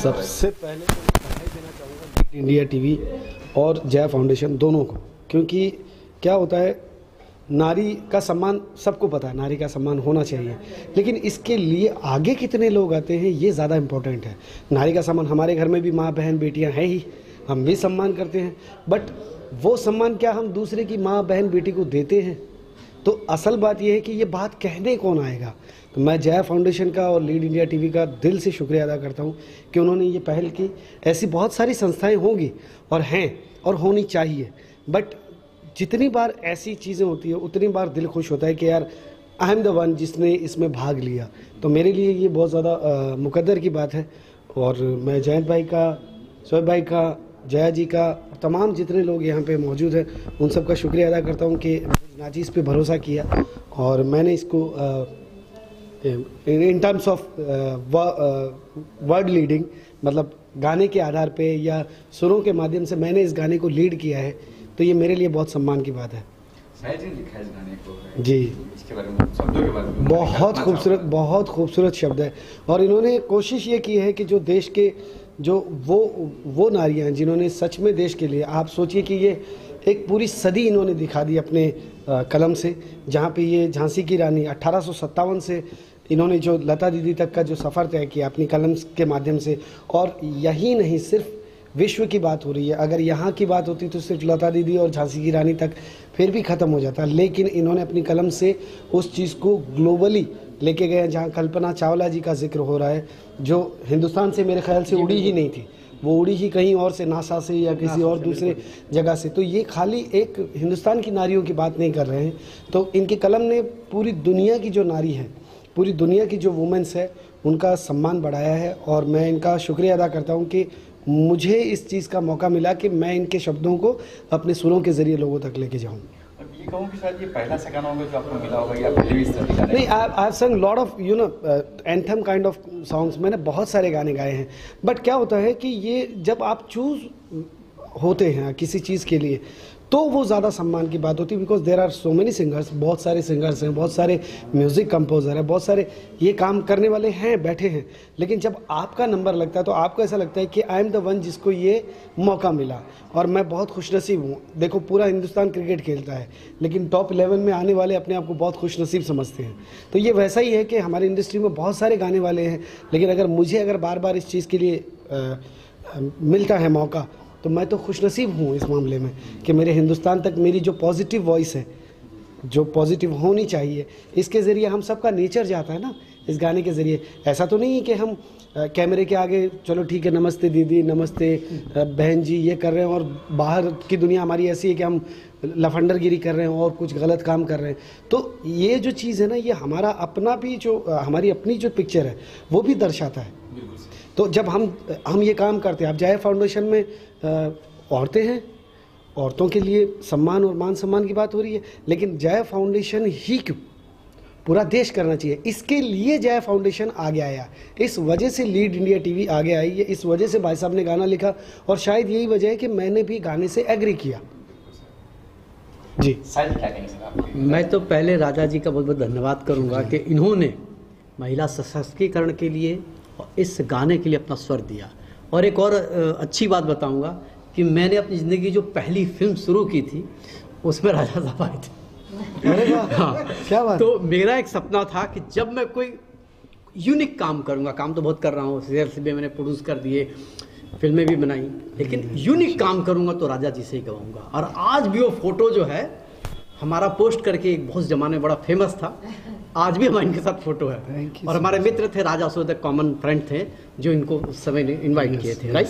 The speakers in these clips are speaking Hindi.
सबसे पहले तो मैं बधाई देना चाहूँगा लीड इंडिया टीवी और जया फाउंडेशन दोनों को, क्योंकि क्या होता है, नारी का सम्मान सबको पता है, नारी का सम्मान होना चाहिए, लेकिन इसके लिए आगे कितने लोग आते हैं ये ज़्यादा इम्पोर्टेंट है। नारी का सम्मान हमारे घर में भी माँ बहन बेटियाँ हैं ही, हम भी सम्मान करते हैं, बट वो सम्मान क्या हम दूसरे की माँ बहन बेटी को देते हैं? तो असल बात यह है कि ये बात कहने कौन आएगा। तो मैं जया फाउंडेशन का और लीड इंडिया टीवी का दिल से शुक्रिया अदा करता हूँ कि उन्होंने ये पहल की। ऐसी बहुत सारी संस्थाएं होंगी और हैं और होनी चाहिए, बट जितनी बार ऐसी चीज़ें होती है उतनी बार दिल खुश होता है कि यार आई एम द वन जिसने इसमें भाग लिया। तो मेरे लिए ये बहुत ज़्यादा मुकद्दर की बात है। और मैं जयंत भाई का, शोएब भाई का, जया जी का, तमाम जितने लोग यहाँ पे मौजूद हैं उन सब का शुक्रिया अदा करता हूँ कि नाजी इस पे भरोसा किया और मैंने इसको in terms of word leading, मतलब गाने के आधार पे या सुरों के माध्यम से मैंने इस गाने को लीड किया है, तो ये मेरे लिए बहुत सम्मान की बात है। लिखा है इस गाने को जी, इसके बारे में, शब्दों के बारे में बहुत खूबसूरत शब्द है। और इन्होंने कोशिश ये की है कि जो देश के जो वो नारियां हैं जिन्होंने सच में देश के लिए, आप सोचिए कि ये एक पूरी सदी इन्होंने दिखा दी अपने कलम से, जहाँ पे ये झांसी की रानी 1857 से इन्होंने जो लता दीदी तक का जो सफ़र तय किया अपनी कलम के माध्यम से। और यही नहीं, सिर्फ विश्व की बात हो रही है, अगर यहाँ की बात होती तो सिर्फ लता दीदी और झांसी की रानी तक फिर भी ख़त्म हो जाता, लेकिन इन्होंने अपनी कलम से उस चीज़ को ग्लोबली लेके गए। जहाँ कल्पना चावला जी का जिक्र हो रहा है, जो हिंदुस्तान से मेरे ख्याल से उड़ी ही नहीं थी, वो उड़ी ही कहीं और से, नासा से या किसी और दूसरे जगह से। तो ये खाली एक हिंदुस्तान की नारियों की बात नहीं कर रहे हैं, तो इनकी कलम ने पूरी दुनिया की जो नारी है, पूरी दुनिया की जो वुमेंस है, उनका सम्मान बढ़ाया है। और मैं इनका शुक्रिया अदा करता हूँ कि मुझे इस चीज़ का मौका मिला कि मैं इनके शब्दों को अपने सुरों के ज़रिए लोगों तक लेके जाऊँ। ये कहूँ कि शायद ये पहला सा गाना होगा जो आपको मिला होगा या पहले भी इस तरह के गाने? नहीं, आई हैव संग lot of anthem kind of songs, मैंने बहुत सारे गाने गाए हैं, बट क्या होता है कि ये जब आप चूज़ होते हैं किसी चीज़ के लिए तो वो ज़्यादा सम्मान की बात होती है, because there are so many singers, बहुत सारे सिंगर्स हैं, बहुत सारे म्यूज़िक कंपोजर हैं, बहुत सारे ये काम करने वाले हैं, बैठे हैं, लेकिन जब आपका नंबर लगता है तो आपको ऐसा लगता है कि आई एम द वन जिसको ये मौका मिला। और मैं बहुत खुशनसीब हूँ। देखो, पूरा हिंदुस्तान क्रिकेट खेलता है, लेकिन टॉप 11 में आने वाले अपने आप को बहुत खुशनसीब समझते हैं। तो ये वैसा ही है कि हमारी इंडस्ट्री में बहुत सारे गाने वाले हैं, लेकिन अगर बार बार इस चीज़ के लिए मिलता है मौका, तो मैं तो खुशनसीब हूँ इस मामले में कि मेरे हिंदुस्तान तक मेरी जो पॉजिटिव वॉइस है, जो पॉजिटिव होनी चाहिए, इसके ज़रिए हम सबका नेचर जाता है ना इस गाने के ज़रिए। ऐसा तो नहीं है कि हम कैमरे के आगे चलो ठीक है नमस्ते दीदी, नमस्ते बहन जी, ये कर रहे हैं, और बाहर की दुनिया हमारी ऐसी है कि हम लफंडरगिरी कर रहे हैं और कुछ गलत काम कर रहे हैं। तो ये जो चीज़ है ना, ये हमारा अपना भी जो हमारी अपनी जो पिक्चर है वो भी दर्शाता है। तो जब हम ये काम करते हैं, आप जया फाउंडेशन में औरतें हैं, औरतों के लिए सम्मान और मान सम्मान की बात हो रही है, लेकिन जया फाउंडेशन ही क्यों, पूरा देश करना चाहिए। इसके लिए जया फाउंडेशन आगे आया, इस वजह से लीड इंडिया टीवी आगे आई है, इस वजह से भाई साहब ने गाना लिखा, और शायद यही वजह है कि मैंने भी गाने से एग्री किया। जी, मैं तो पहले राजा जी का बहुत बहुत धन्यवाद करूंगा कि इन्होंने महिला सशक्तिकरण के लिए और इस गाने के लिए अपना स्वर दिया। और एक और अच्छी बात बताऊंगा कि मैंने अपनी ज़िंदगी जो पहली फिल्म शुरू की थी उसमें राजा साहब आए थे। अरे वाह, हाँ, क्या बात। तो मेरा एक सपना था कि जब मैं कोई यूनिक काम करूंगा, काम तो बहुत कर रहा हूँ, सीरियल्स भी मैंने प्रोड्यूस कर दिए, फिल्में भी बनाई, लेकिन यूनिक काम करूंगा तो राजा जी से ही गवाऊंगा। और आज भी वो फोटो जो है हमारा पोस्ट करके एक बहुत ज़माने में बड़ा फेमस था, आज भी हमारे इनके साथ फोटो है। और हमारे मित्र थे राजा सूद, कॉमन फ्रेंड थे जो इनको उस समय इनवाइट किए थे, राइट।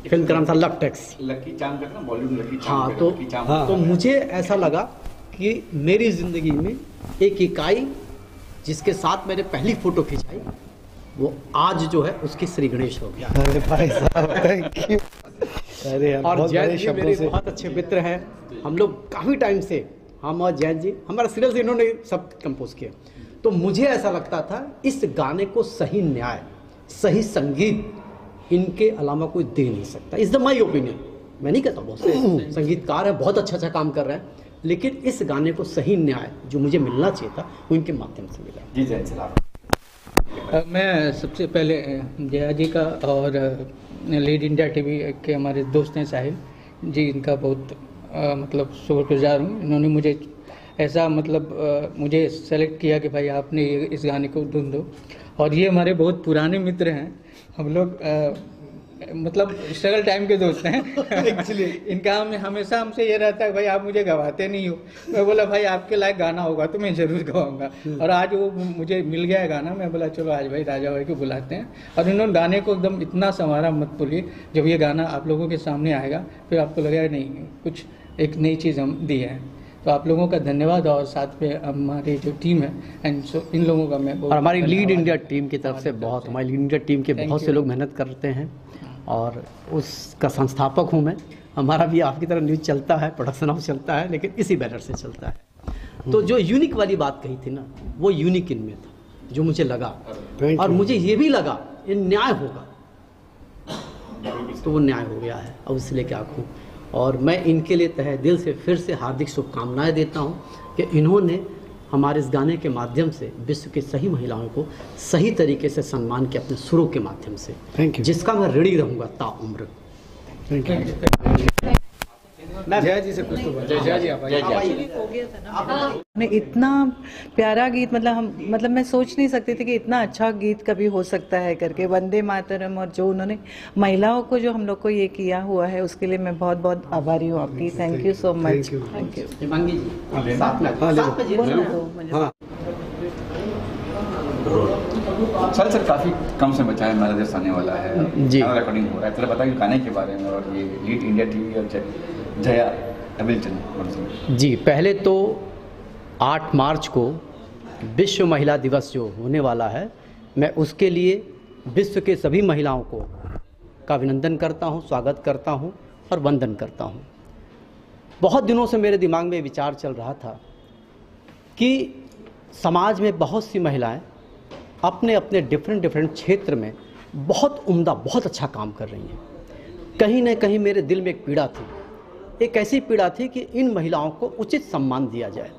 फिल्म का नाम था लव टैक्स, लकी चाम करना, बॉलीवुड लकी चाम। हाँ, तो मुझे ऐसा लगा कि मेरी ज़िंदगी में एक इकाई जिसके साथ मैंने पहली फ़ोटो खिंचाई वो आज जो है उसकी श्री गणेश हो गया। अरे भाई साहब, थैंक यू। अरे और जैन जी मेरे बहुत अच्छे मित्र हैं, हम लोग काफ़ी टाइम से, हम और जैन जी, हमारा सीरियल से इन्होंने सब कंपोज किया। तो मुझे ऐसा लगता था इस गाने को सही न्याय, सही संगीत इनके अलावा कोई दे नहीं सकता। Is the my opinion. मैं नहीं कहता, बहुत से संगीतकार हैं, बहुत अच्छा काम कर रहे हैं, लेकिन इस गाने को सही न्याय जो मुझे मिलना चाहिए था वो इनके माध्यम से मिला। जी जैन सर, मैं सबसे पहले जया जी का और लीड इंडिया टीवी के हमारे दोस्त हैं साहिल जी, इनका बहुत मतलब शुक्रगुजार हूँ। इन्होंने मुझे ऐसा मतलब मुझे सेलेक्ट किया कि भाई आपने इस गाने को धुन दो। और ये हमारे बहुत पुराने मित्र हैं, हम लोग मतलब स्ट्रगल टाइम के दोस्त हैं एक्चुअली। इनका हमेशा हमसे ये रहता है भाई आप मुझे गवाते नहीं हो। मैं बोला भाई आपके लायक गाना होगा तो मैं ज़रूर गवाऊंगा। और आज वो मुझे मिल गया है गाना, मैं बोला चलो आज भाई राजा भाई को बुलाते हैं। और इन्होंने गाने को एकदम इतना संवारा, मत बोलिए। जब ये गाना आप लोगों के सामने आएगा फिर आपको लगेगा नहीं कुछ एक नई चीज़ हम दी है। तो आप लोगों का धन्यवाद। और साथ में हमारी जो टीम है एंड इन लोगों का मैं और हमारी लीड इंडिया टीम की तरफ से बहुत, हमारी लीड इंडिया टीम के बहुत से लोग मेहनत करते हैं और उसका संस्थापक हूँ मैं। हमारा भी आपकी तरह न्यूज़ चलता है, प्रोडक्शन हाउस चलता है, लेकिन इसी बैनर से चलता है। तो जो यूनिक वाली बात कही थी ना, वो यूनिक इनमें था, जो मुझे लगा। और मुझे ये भी लगा ये न्याय होगा, तो वो न्याय हो गया है। अब इसलिए क्या कहूँ। और मैं इनके लिए तहे दिल से फिर से हार्दिक शुभकामनाएं देता हूँ कि इन्होंने हमारे इस गाने के माध्यम से विश्व की सही महिलाओं को सही तरीके से सम्मान किया अपने सुरों के माध्यम से। Thank you. जिसका मैं ऋणी रहूंगा ताउम्र। Thank you. जया जी से कुछ तो जया जी ने इतना प्यारा गीत, मतलब मैं सोच नहीं सकती थी कि इतना अच्छा गीत कभी हो सकता है करके। वंदे मातरम और जो उन्होंने महिलाओं को जो हम लोग को ये किया हुआ है उसके लिए मैं बहुत बहुत आभारी हूँ आपकी। Thank you so much. Thank you. Himangi ji साथ में सर काफी कम समय बचा है, हमारा देश आने वाला है जी, रिकॉर्डिंग हो रहा है। थोड़ा बताइए गाने के बारे में और ये लीड इंडिया टीवी और जया अबिलचंद जी। पहले तो 8 मार्च को विश्व महिला दिवस जो होने वाला है, मैं उसके लिए विश्व के सभी महिलाओं को का अभिनंदन करता हूं, स्वागत करता हूं और वंदन करता हूं। बहुत दिनों से मेरे दिमाग में विचार चल रहा था कि समाज में बहुत सी महिलाएं अपने अपने डिफरेंट क्षेत्र में बहुत उम्दा, बहुत अच्छा काम कर रही हैं। कहीं न कहीं मेरे दिल में एक पीड़ा थी, एक ऐसी पीड़ा थी कि इन महिलाओं को उचित सम्मान दिया जाए।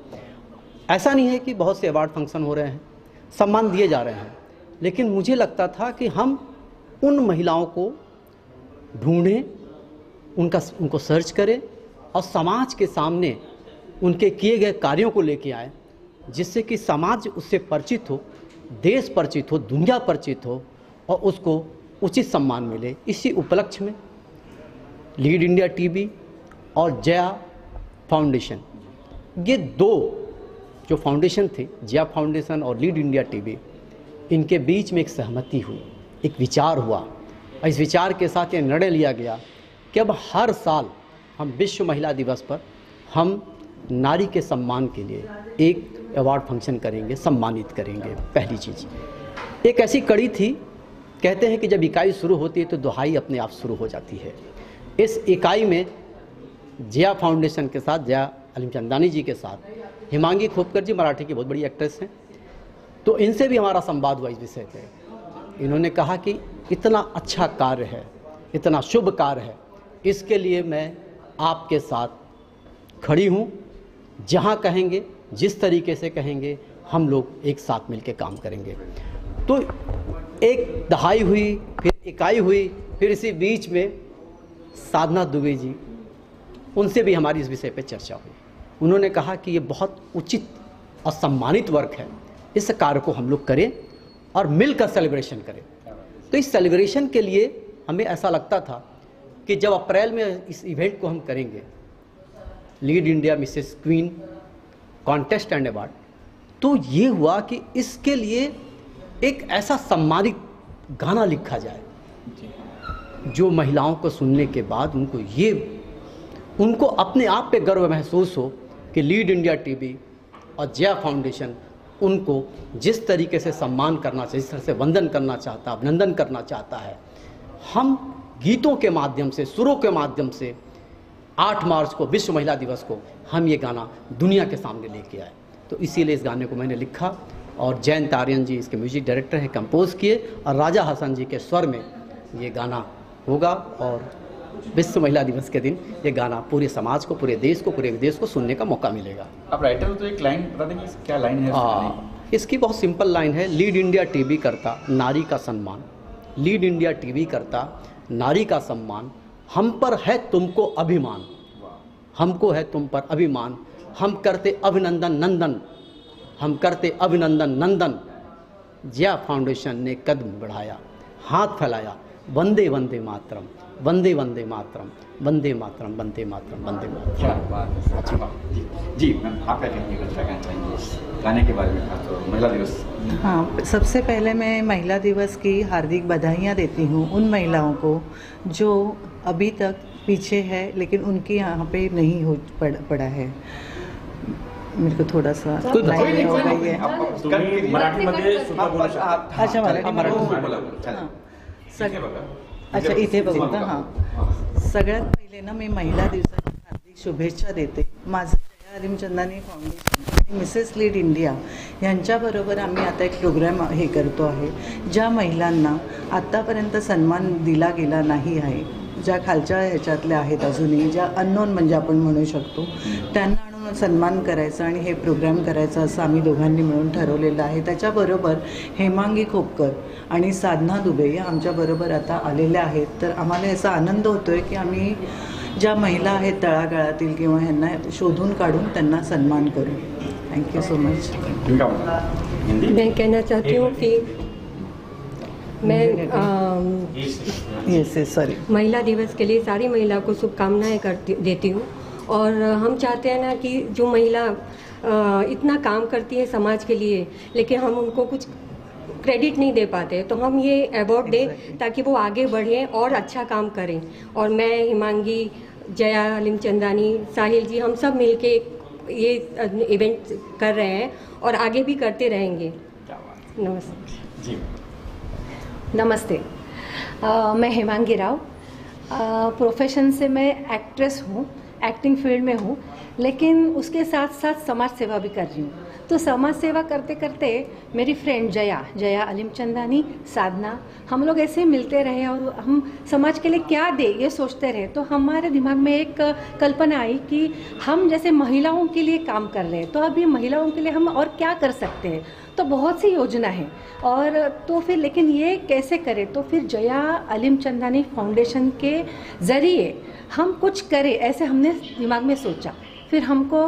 ऐसा नहीं है कि बहुत से अवार्ड फंक्शन हो रहे हैं, सम्मान दिए जा रहे हैं, लेकिन मुझे लगता था कि हम उन महिलाओं को ढूंढें, उनको सर्च करें और समाज के सामने उनके किए गए कार्यों को लेके आए, जिससे कि समाज उससे परिचित हो, देश परिचित हो, दुनिया परिचित हो और उसको उचित सम्मान मिले। इसी उपलक्ष्य में लीड इंडिया टीवी और जया फाउंडेशन, ये दो जो फाउंडेशन थे, जया फाउंडेशन और लीड इंडिया टीवी, इनके बीच में एक सहमति हुई, एक विचार हुआ। और इस विचार के साथ ये निर्णय लिया गया कि अब हर साल हम विश्व महिला दिवस पर हम नारी के सम्मान के लिए एक अवार्ड फंक्शन करेंगे, सम्मानित करेंगे। पहली चीज़ एक ऐसी कड़ी थी, कहते हैं कि जब इकाई शुरू होती है तो दुहाई अपने आप शुरू हो जाती है। इस इकाई में जया फाउंडेशन के साथ, जया अलीमचंदानी जी के साथ हिमांगी खोपकर जी मराठी की बहुत बड़ी एक्ट्रेस हैं, तो इनसे भी हमारा संवाद हुआ इस विषय पे। इन्होंने कहा कि इतना अच्छा कार्य है, इतना शुभ कार्य है, इसके लिए मैं आपके साथ खड़ी हूँ। जहाँ कहेंगे, जिस तरीके से कहेंगे, हम लोग एक साथ मिलकर काम करेंगे। तो एक दहाई हुई, फिर इकाई हुई, फिर इसी बीच में साधना दुबे जी, उनसे भी हमारी इस विषय पे चर्चा हुई। उन्होंने कहा कि ये बहुत उचित और सम्मानित वर्क है, इस कार्य को हम लोग करें और मिलकर सेलिब्रेशन करें। तो इस सेलिब्रेशन के लिए हमें ऐसा लगता था कि जब अप्रैल में इस इवेंट को हम करेंगे, lead India Mrs queen contest and award, तो ये हुआ कि इसके लिए एक ऐसा सम्मानित गाना लिखा जाए जो महिलाओं को सुनने के बाद उनको अपने आप पे गर्व महसूस हो कि लीड इंडिया टीवी और जया फाउंडेशन उनको जिस तरीके से सम्मान करना चाहिए, जिस तरह से वंदन करना चाहता, अभिनंदन करना चाहता है, हम गीतों के माध्यम से, सुरों के माध्यम से 8 मार्च को, विश्व महिला दिवस को, हम ये गाना दुनिया के सामने लेके आए। तो इसीलिए इस गाने को मैंने लिखा और जयंत आर्यन जी इसके म्यूजिक डायरेक्टर हैं, कंपोज किए, और राजा हसन जी के स्वर में ये गाना होगा। और विश्व महिला दिवस के दिन ये गाना पूरे समाज को, पूरे देश को, पूरे विदेश को सुनने का मौका मिलेगा। आप राइटर हो तो एक लाइन बता देंगे क्या लाइन है? इसकी बहुत सिंपल लाइन है, लीड इंडिया टीवी करता नारी का सम्मान, लीड इंडिया टीवी करता नारी का सम्मान, हम पर है तुमको अभिमान, हमको है तुम पर अभिमान, हम करते अभिनंदन नंदन, हम करते अभिनंदन नंदन, जया फाउंडेशन ने कदम बढ़ाया, हाथ फैलाया, वंदे वंदे मातरम, वंदे वंदे मातरम, वंदे मातरम, वंदे मातरम, वंदे मातरम। क्या बात है, अच्छी बात। जी मैम, आप क्या कहना चाहेंगे इस गाने के बारे में, खासतौर महिला दिवस? हाँ, सबसे पहले मैं महिला दिवस की हार्दिक बधाइयाँ देती हूँ उन महिलाओं को जो अभी तक पीछे है, लेकिन उनकी यहाँ पे नहीं हो पड़ा है। मेरे को थोड़ा सा लाइन हो गई है। मराठीमध्ये सुद्धा बोलू शकता. अच्छा, अच्छा, इथे बघू का? हां, सगळ्यात पहिले ना मी महिला दिवसाची हार्दिक शुभेच्छा देते. माझं जया अलिमचंदानी फाउंडेशन आणि मिसेस लीड इंडिया यांच्याबरोबर आम्ही आता एक प्रोग्राम हे करतो आहे, ज्या महिलांना आत्तापर्यंत सन्मान दिला गेला नाही आहे, ज्या खालच्या ह्याच्यातल्या आहेत अजूनही, ज्या अननोन म्हणजे आपण म्हणू शकतो, त्यांना आणून सन्मान करायचा आणि हे प्रोग्राम करायचं असं आम्ही दोघांनी मिळून ठरवलेलं आहे. त्याच्याबरोबर हेमांगी खोपकर आणि साधना दुबे या आमच्याबरोबर आता आलेल्या आहेत. तर आम्हाला याचा आनंद होतो आहे की आम्ही ज्या महिला आहेत तळागाळातील किंवा ह्यांना शोधून काढून त्यांना सन्मान करू. Thank you so much. मैं कहना चाहती हूँ कि मैं सॉरी महिला दिवस के लिए सारी महिला को शुभकामनाएं देती हूँ. और हम चाहते हैं ना कि जो महिला इतना काम करती है समाज के लिए, लेकिन हम उनको कुछ क्रेडिट नहीं दे पाते, तो हम ये अवार्ड दें ताकि वो आगे बढ़ें और अच्छा काम करें. और मैं हिमांगी, जया अलिमचंदानी, साहिल जी, हम सब मिलके ये इवेंट कर रहे हैं और आगे भी करते रहेंगे. नमस्ते जी. नमस्ते. मैं हिमांगी राव. प्रोफेशन से मैं एक्ट्रेस हूँ, एक्टिंग फील्ड में हूँ, लेकिन उसके साथ साथ समाज सेवा भी कर रही हूँ. तो समाज सेवा करते करते मेरी फ्रेंड जया अलिमचंदानी, साधना, हम लोग ऐसे मिलते रहे और हम समाज के लिए क्या दे ये सोचते रहे. तो हमारे दिमाग में एक कल्पना आई कि हम जैसे महिलाओं के लिए काम कर रहे हैं, तो अभी महिलाओं के लिए हम और क्या कर सकते हैं. तो बहुत सी योजना है, और तो फिर लेकिन ये कैसे करें. तो फिर जया अलिमचंदानी फाउंडेशन के ज़रिए हम कुछ करें, ऐसे हमने दिमाग में सोचा. फिर हमको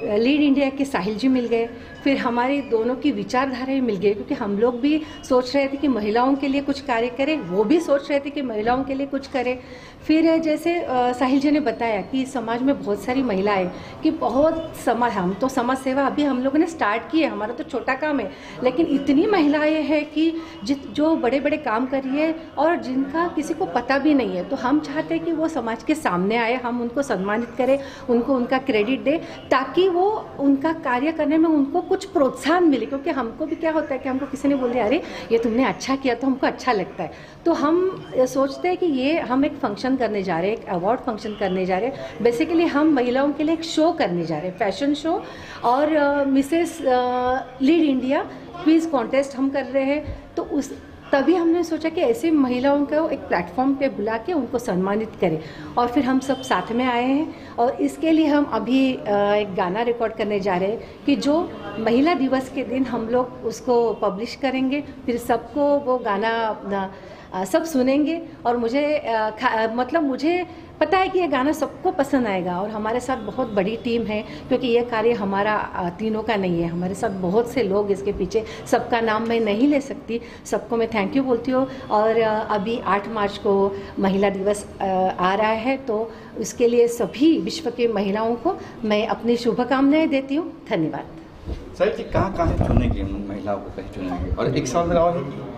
लीड इंडिया के साहिल जी मिल गए, फिर हमारी दोनों की विचारधाराएं मिल गई, क्योंकि हम लोग भी सोच रहे थे कि महिलाओं के लिए कुछ कार्य करें, वो भी सोच रहे थे कि महिलाओं के लिए कुछ करें. फिर जैसे साहिल जी ने बताया कि समाज में बहुत सारी महिलाएं कि बहुत समाज, हम तो समाज सेवा अभी हम लोगों ने स्टार्ट की है, हमारा तो छोटा काम है, लेकिन इतनी महिलाएं हैं कि जो बड़े बड़े काम कर रही है और जिनका किसी को पता भी नहीं है. तो हम चाहते हैं कि वो समाज के सामने आए, हम उनको सम्मानित करें, उनको उनका क्रेडिट दें, ताकि वो उनका कार्य करने में उनको कुछ प्रोत्साहन मिले. क्योंकि हमको भी क्या होता है कि हमको किसी ने बोल दिया अरे ये तुमने अच्छा किया, तो हमको अच्छा लगता है. तो हम सोचते हैं कि ये हम एक फंक्शन करने जा रहे हैं, एक अवार्ड फंक्शन करने जा रहे हैं. बेसिकली हम महिलाओं के लिए एक शो करने जा रहे हैं, फैशन शो, और Mrs lead India quiz contest हम कर रहे हैं. तो तभी हमने सोचा कि ऐसे महिलाओं को एक प्लेटफॉर्म पे बुला के उनको सम्मानित करें. और फिर हम सब साथ में आए हैं, और इसके लिए हम अभी एक गाना रिकॉर्ड करने जा रहे हैं कि जो महिला दिवस के दिन हम लोग उसको पब्लिश करेंगे. फिर सबको वो गाना सब सुनेंगे, और मुझे पता है कि ये गाना सबको पसंद आएगा. और हमारे साथ बहुत बड़ी टीम है, क्योंकि ये कार्य हमारा तीनों का नहीं है, हमारे साथ बहुत से लोग इसके पीछे, सबका नाम मैं नहीं ले सकती, सबको मैं थैंक यू बोलती हूँ. और अभी 8 मार्च को महिला दिवस आ रहा है, तो इसके लिए सभी विश्व के महिलाओं को मैं अपनी शुभकामनाएं देती हूँ. धन्यवाद. सर जी, कहाँ से चुनेंगे महिलाओं को, कहीं चुनेंगे? और एक सवाल मेरा और है कि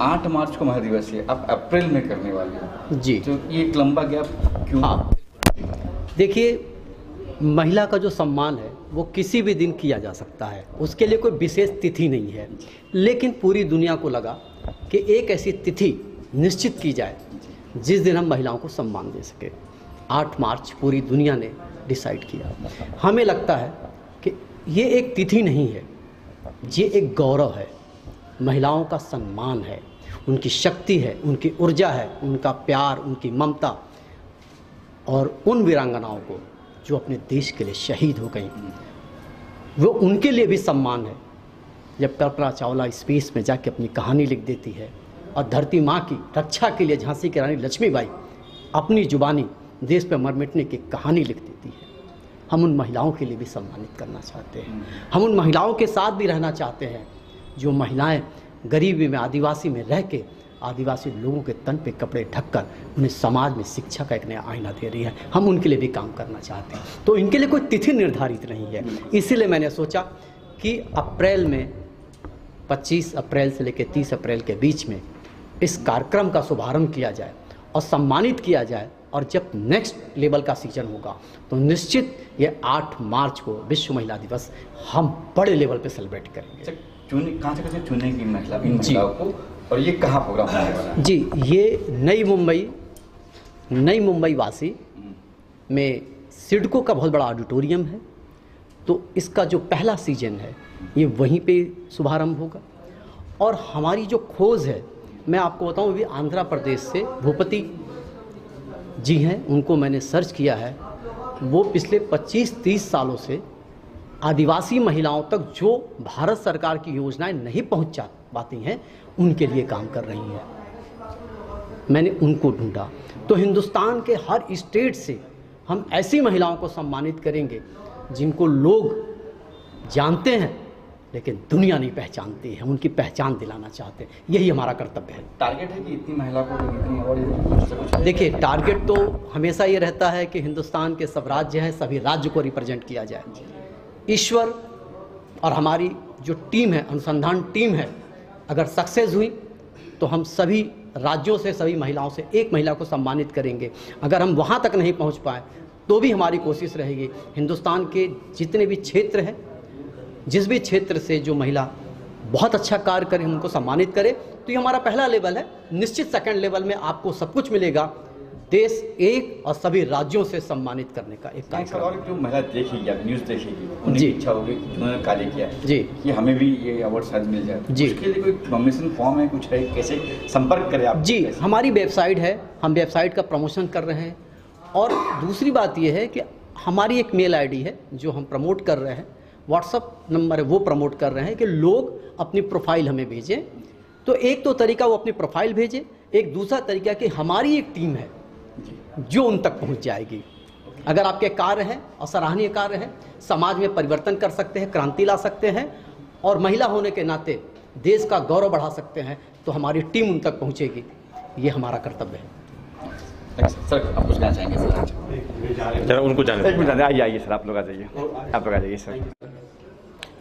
8 मार्च को महिला दिवस है, आप अप्रैल में करने वाले हैं जी, तो ये एक लंबा गैप क्यों? हाँ, देखिए, महिला का जो सम्मान है वो किसी भी दिन किया जा सकता है, उसके लिए कोई विशेष तिथि नहीं है. लेकिन पूरी दुनिया को लगा कि एक ऐसी तिथि निश्चित की जाए जिस दिन हम महिलाओं को सम्मान दे सके. 8 मार्च पूरी दुनिया ने डिसाइड किया. हमें लगता है कि ये एक तिथि नहीं है, ये एक गौरव है, महिलाओं का सम्मान है, उनकी शक्ति है, उनकी ऊर्जा है, उनका प्यार, उनकी ममता, और उन वीरांगनाओं को जो अपने देश के लिए शहीद हो गई, वो उनके लिए भी सम्मान है. जब कल्पना चावला स्पेस में जाके अपनी कहानी लिख देती है और धरती माँ की रक्षा के लिए झांसी की रानी लक्ष्मीबाई अपनी जुबानी देश पर मर मिटने की कहानी लिख देती है, हम उन महिलाओं के लिए भी सम्मानित करना चाहते हैं। हम उन महिलाओं के साथ भी रहना चाहते हैं जो महिलाएं गरीबी में, आदिवासी में रह के आदिवासी लोगों के तन पे कपड़े ढककर उन्हें समाज में शिक्षा का एक नया आईना दे रही है। हम उनके लिए भी काम करना चाहते हैं। तो इनके लिए कोई तिथि निर्धारित नहीं है, इसीलिए मैंने सोचा कि अप्रैल में 25 अप्रैल से लेकर 30 अप्रैल के बीच में इस कार्यक्रम का शुभारंभ किया जाए और सम्मानित किया जाए। और जब नेक्स्ट लेवल का सीजन होगा तो निश्चित ये 8 मार्च को विश्व महिला दिवस हम बड़े लेवल पे सेलिब्रेट करेंगे। कहाँ से चुनेंगी मतलब इन महिलाओं को, और ये कहाँ प्रोग्राम होने वाला है? जी, ये नई मुंबई वासी में सिडको का बहुत बड़ा ऑडिटोरियम है, तो इसका जो पहला सीजन है ये वहीं पे शुभारंभ होगा। और हमारी जो खोज है, मैं आपको बताऊं, भी आंध्र प्रदेश से भूपति जी हैं, उनको मैंने सर्च किया है। वो पिछले 25-30 सालों से आदिवासी महिलाओं तक जो भारत सरकार की योजनाएं नहीं पहुंच पाती हैं उनके लिए काम कर रही हैं। मैंने उनको ढूंढा, तो हिंदुस्तान के हर स्टेट से हम ऐसी महिलाओं को सम्मानित करेंगे जिनको लोग जानते हैं लेकिन दुनिया नहीं पहचानती है, उनकी पहचान दिलाना चाहते हैं। यही हमारा कर्तव्य है। टारगेट है कि इतनी महिला को इतनी अवार्ड? देखिए, टारगेट तो हमेशा ये रहता है कि हिंदुस्तान के सब राज्य हैं, सभी राज्य को रिप्रेजेंट किया जाए। ईश्वर और हमारी जो टीम है, अनुसंधान टीम है, अगर सक्सेस हुई तो हम सभी राज्यों से, सभी महिलाओं से एक महिला को सम्मानित करेंगे। अगर हम वहाँ तक नहीं पहुँच पाए तो भी हमारी कोशिश रहेगी हिंदुस्तान के जितने भी क्षेत्र हैं, जिस भी क्षेत्र से जो महिला बहुत अच्छा कार्य करे उनको सम्मानित करे। तो ये हमारा पहला लेवल है। निश्चित सेकंड लेवल में आपको सब कुछ मिलेगा, देश एक और सभी राज्यों से सम्मानित करने का एक कार्यक्रम। जो महिला देखेगी या न्यूज़ देखेगी उनकी इच्छा होगी, उन्होंने कार्य किया है जी कि हमें भी ये अवार्ड शायद मिल जाए जी। उसके लिए कोई नॉमिनेशन फॉर्म है, कुछ है, कैसे संपर्क करें आप? जी, हमारी वेबसाइट है, हम वेबसाइट का प्रमोशन कर रहे हैं। और दूसरी बात ये है कि हमारी एक मेल आईडी है जो हम प्रमोट कर रहे हैं, व्हाट्सअप नंबर है वो प्रमोट कर रहे हैं कि लोग अपनी प्रोफाइल हमें भेजें। तो एक तो तरीका वो अपनी प्रोफाइल भेजें, एक दूसरा तरीका कि हमारी एक टीम है जो उन तक पहुंच जाएगी। अगर आपके कार्य हैं और सराहनीय कार्य हैं, समाज में परिवर्तन कर सकते हैं, क्रांति ला सकते हैं और महिला होने के नाते देश का गौरव बढ़ा सकते हैं, तो हमारी टीम उन तक पहुंचेगी। ये हमारा कर्तव्य है। सर, आप कुछ कहना चाहेंगे? सर, जरा उनको जाने एक मिनट, आइए सर, आप लोग आ जाइए, आप लोग आ जाइए सर।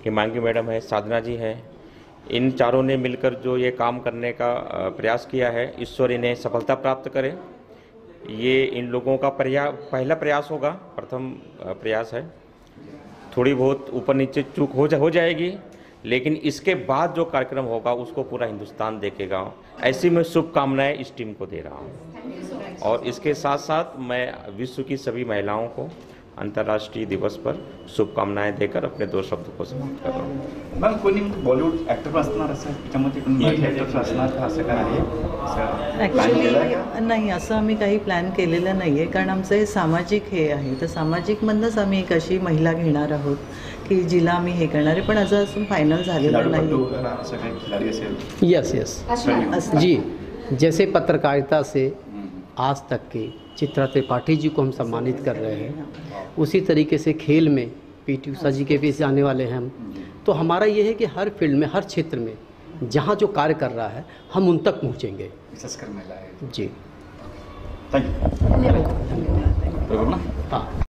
हिमांगी मैडम है, साधना जी हैं, इन चारों ने मिलकर जो ये काम करने का प्रयास किया है, ईश्वर इन्हें सफलता प्राप्त करे। ये इन लोगों का पहला प्रयास होगा, प्रथम प्रयास है। थोड़ी बहुत ऊपर नीचे चूक हो जाएगी, लेकिन इसके बाद जो कार्यक्रम होगा उसको पूरा हिंदुस्तान देखेगा। ऐसी मैं शुभकामनाएं इस टीम को दे रहा हूं। और इसके साथ साथ मैं विश्व की सभी महिलाओं को अंतर्राष्ट्रीय दिवस पर शुभकामनाएं देकर अपने 2 शब्दों को समाप्त कर रहा हूँ। मॅम, कोणी बॉलिवूड ॲक्टर असणार असं त्याच्यामध्ये कोणी मराठी ॲक्टर असणार का, असं काय आहे? ॲक्च्युली नाही, असं आम्ही काही प्लॅन केलेलं नाही आहे, कारण आमचं हे सामाजिक हे आहे. तर सामाजिकमधनंच आम्ही एक अशी महिला घेणार आहोत की जिला आम्ही हे करणार आहे, पण अजून फायनल झालेलं नाही. असं काही खिलाडी असेल? यस जी, जैसे पत्रकारिता से आज तक के चित्रा त्रिपाठी जी को हम सम्मानित कर रहे हैं, उसी तरीके से खेल में पीटी उषा जी के भी जाने वाले हैं हम। तो हमारा ये है कि हर फील्ड में, हर क्षेत्र में जहाँ जो कार्य कर रहा है हम उन तक पहुँचेंगे। विशेषकर महिलाएं। जी, थैंक यू। हाँ।